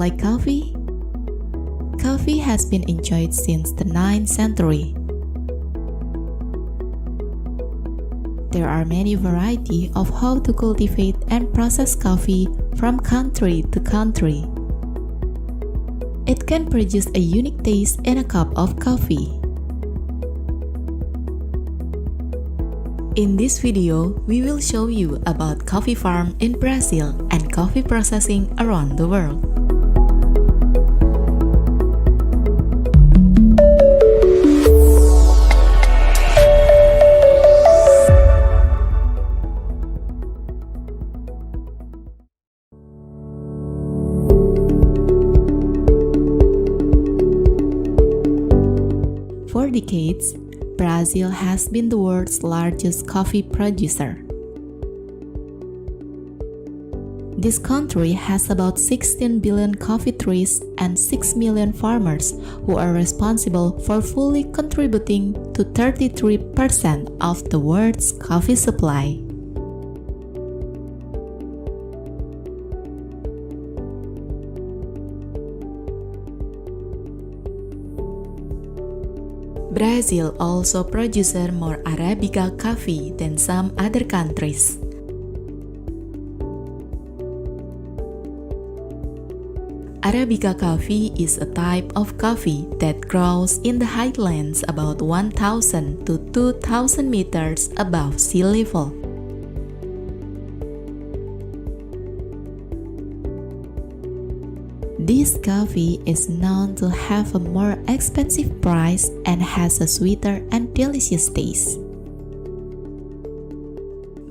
like coffee? Coffee has been enjoyed since the 9th century. There are many varieties of how to cultivate and process coffee from country to country. It can produce a unique taste in a cup of coffee. In this video, we will show you about coffee farm in Brazil and coffee processing around the world. For decades, Brazil has been the world's largest coffee producer. This country has about 16 billion coffee trees and 6 million farmers who are responsible for fully contributing to 33% of the world's coffee supply. Brazil also produces more Arabica coffee than some other countries. Arabica coffee is a type of coffee that grows in the highlands about 1,000 to 2,000 meters above sea level. This coffee is known to have a more expensive price and has a sweeter and delicious taste.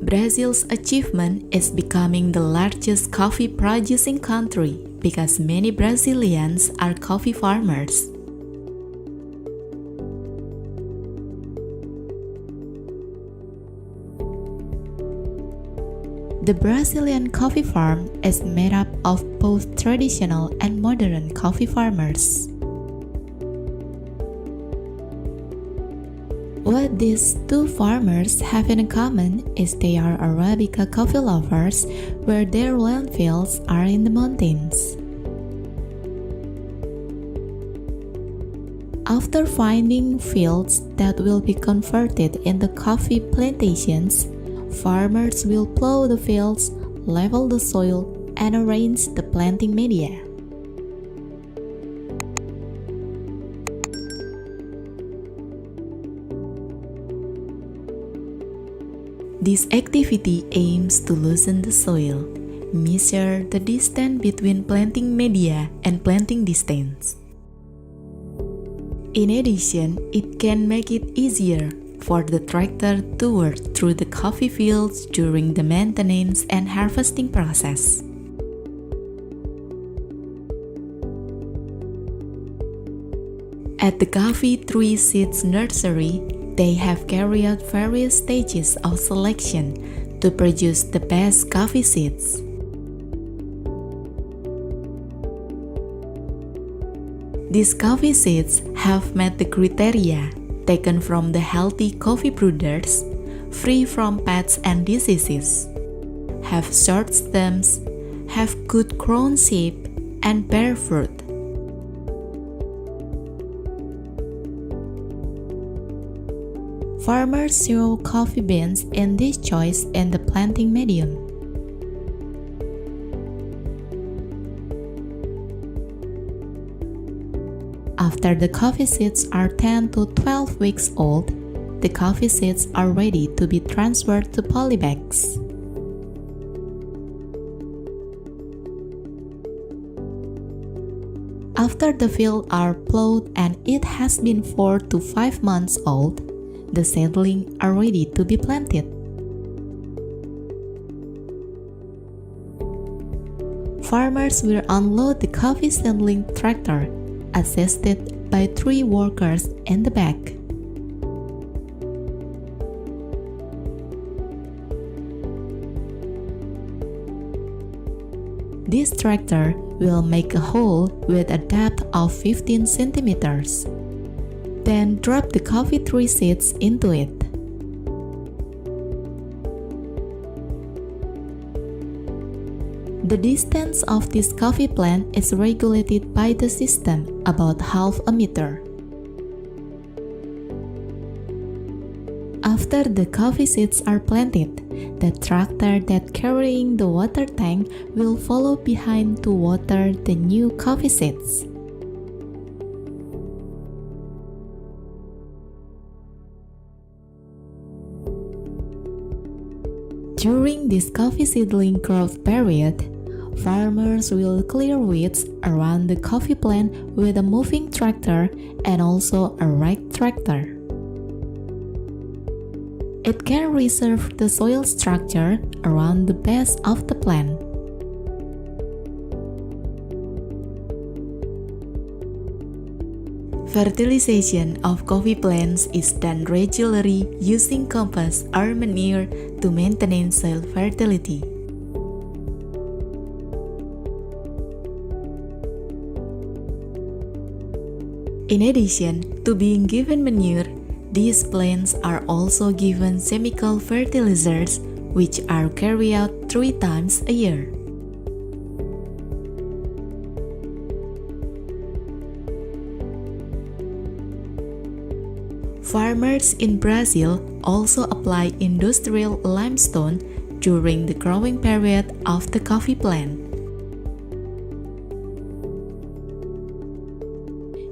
Brazil's achievement is becoming the largest coffee producing country because many Brazilians are coffee farmers. The Brazilian coffee farm is made up of both traditional and modern coffee farmers. What these two farmers have in common is they are Arabica coffee lovers, where their landfills are in the mountains. After finding fields that will be converted into coffee plantations, farmers will plow the fields, level the soil, and arrange the planting media. This activity aims to loosen the soil, measure the distance between planting media and planting distance. In addition, it can make it easier for the tractor to work through the coffee fields during the maintenance and harvesting process. At the coffee tree seeds nursery, they have carried out various stages of selection to produce the best coffee seeds. These coffee seeds have met the criteria taken from the healthy coffee brooders, free from pests and diseases, have short stems, have good crown shape, and bear fruit. Farmers sow coffee beans in this choice in the planting medium. After the coffee seeds are 10 to 12 weeks old, the coffee seeds are ready to be transferred to polybags. After the fields are plowed and it has been 4 to 5 months old, the seedlings are ready to be planted. Farmers will unload the coffee seedling tractor, assisted by 3 workers in the back. This tractor will make a hole with a depth of 15 centimeters. Then drop the coffee tree seeds into it. The distance of this coffee plant is regulated by the system, about half a meter. After the coffee seeds are planted, the tractor that carrying the water tank will follow behind to water the new coffee seeds. During this coffee seedling growth period, farmers will clear weeds around the coffee plant with a moving tractor and also a rake tractor. It can reserve the soil structure around the base of the plant. Fertilization of coffee plants is done regularly using compost or manure to maintain soil fertility. In addition to being given manure, these plants are also given chemical fertilizers, which are carried out 3 times a year. Farmers in Brazil also apply industrial limestone during the growing period of the coffee plant.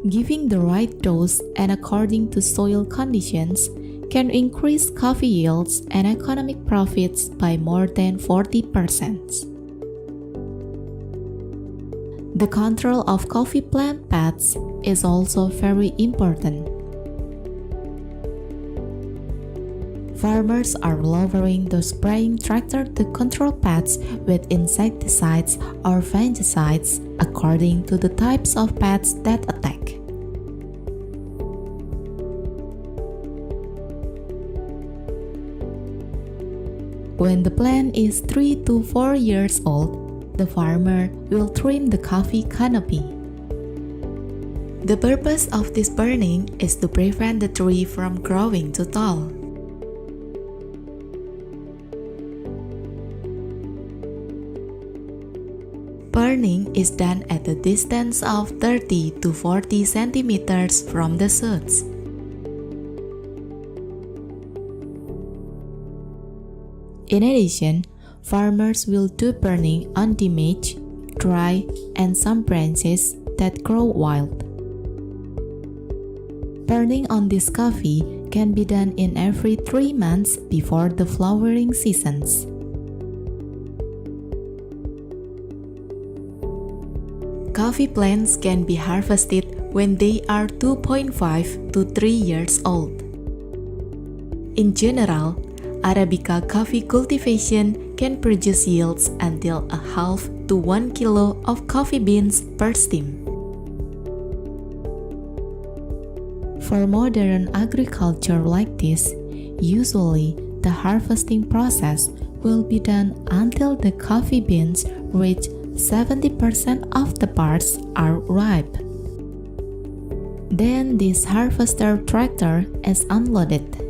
Giving the right dose and according to soil conditions can increase coffee yields and economic profits by more than 40%. The control of coffee plant pests is also very important. Farmers are lowering the spraying tractor to control pests with insecticides or fungicides according to the types of pests that attack. When the plant is 3 to 4 years old, the farmer will trim the coffee canopy. The purpose of this burning is to prevent the tree from growing too tall. Burning is done at a distance of 30 to 40 centimeters from the shoots. In addition, farmers will do burning on damaged, dry, and some branches that grow wild. Burning on this coffee can be done in every 3 months before the flowering seasons. Coffee plants can be harvested when they are 2.5 to 3 years old. In general, Arabica coffee cultivation can produce yields until a half to 1 kilo of coffee beans per stem. For modern agriculture like this, usually the harvesting process will be done until the coffee beans reach 70% of the parts are ripe. Then this harvester tractor is unloaded.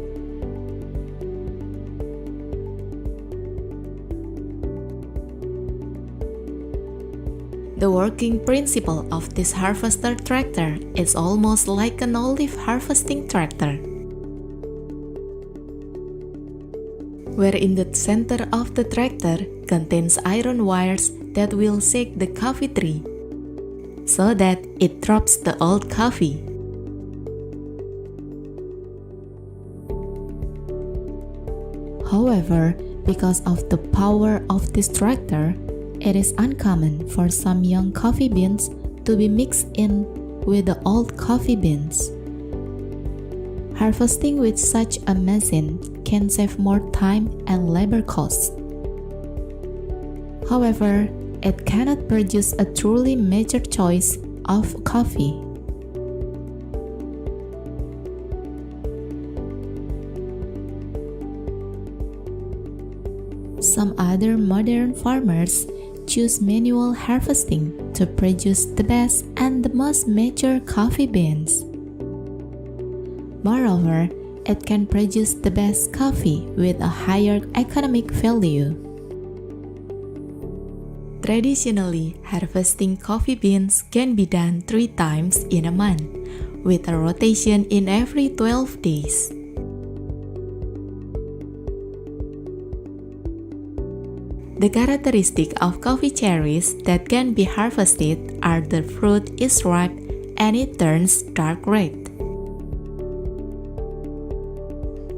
The working principle of this harvester tractor is almost like an olive harvesting tractor, where in the center of the tractor contains iron wires that will shake the coffee tree, so that it drops the old coffee. However, because of the power of this tractor, it is uncommon for some young coffee beans to be mixed in with the old coffee beans. Harvesting with such a machine can save more time and labor costs. However, it cannot produce a truly major choice of coffee. Some other modern farmers choose manual harvesting to produce the best and the most mature coffee beans. Moreover, it can produce the best coffee with a higher economic value. Traditionally, harvesting coffee beans can be done 3 times in a month, with a rotation in every 12 days. The characteristic of coffee cherries that can be harvested are the fruit is ripe and it turns dark red.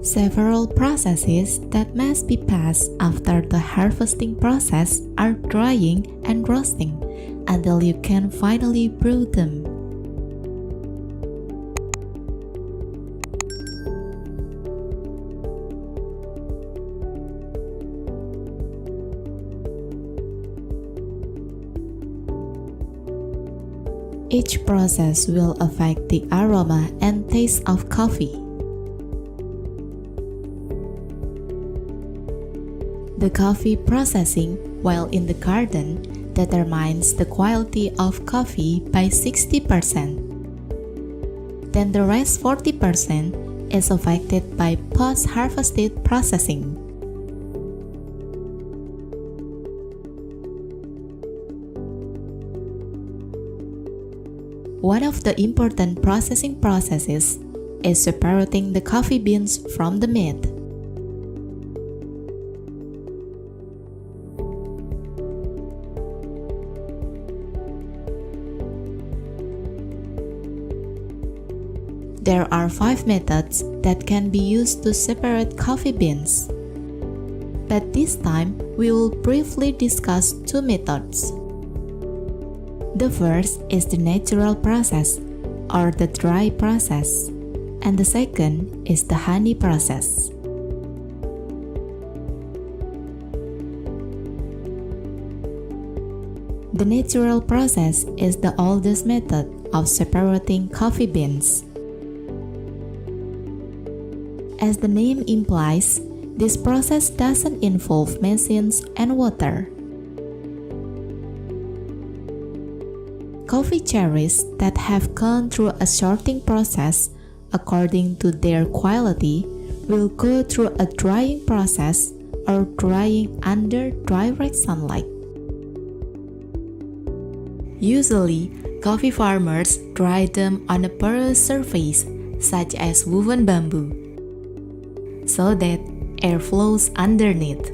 Several processes that must be passed after the harvesting process are drying and roasting until you can finally brew them. Each process will affect the aroma and taste of coffee. The coffee processing while in the garden determines the quality of coffee by 60%. Then the rest 40% is affected by post-harvested processing. One of the important processing processes is separating the coffee beans from the meat. There are 5 methods that can be used to separate coffee beans. But this time, we will briefly discuss 2 methods. The first is the natural process, or the dry process, and the second is the honey process. The natural process is the oldest method of separating coffee beans. As the name implies, this process doesn't involve machines and water. Coffee cherries that have gone through a sorting process according to their quality will go through a drying process or drying under direct sunlight. Usually, coffee farmers dry them on a porous surface such as woven bamboo, so that air flows underneath.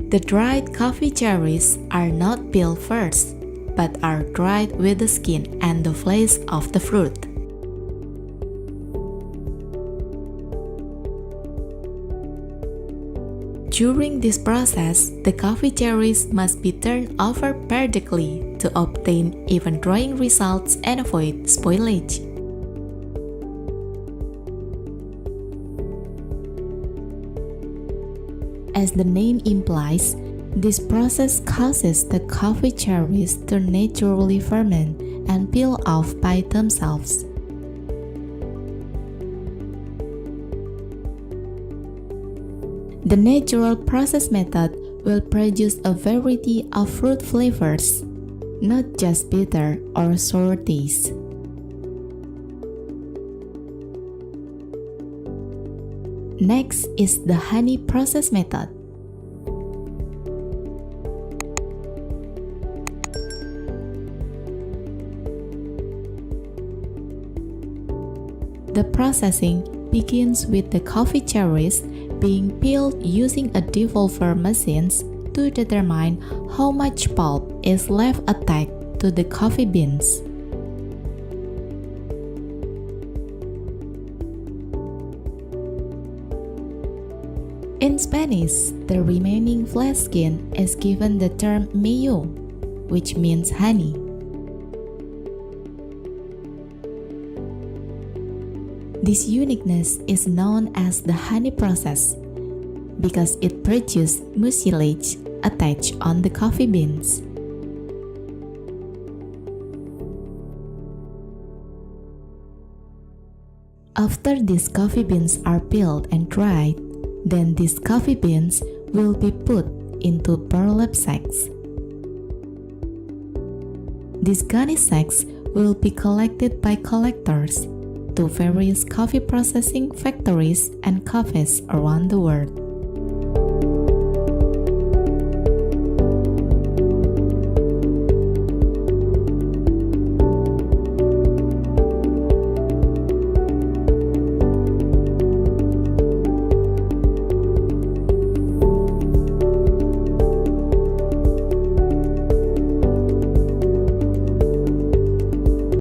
The dried coffee cherries are not peeled first, but are dried with the skin and the flesh of the fruit. During this process, the coffee cherries must be turned over periodically to obtain even drying results and avoid spoilage. As the name implies, this process causes the coffee cherries to naturally ferment and peel off by themselves. The natural process method will produce a variety of fruit flavors, not just bitter or sour taste. Next is the honey process method. The processing begins with the coffee cherries being peeled using a devolver machines to determine how much pulp is left attached to the coffee beans. In Spanish, the remaining flesh skin is given the term mello, which means honey. This uniqueness is known as the honey process because it produces mucilage attached on the coffee beans. After these coffee beans are peeled and dried, then these coffee beans will be put into burlap sacks. These gunny sacks will be collected by collectors to various coffee processing factories and coffees around the world.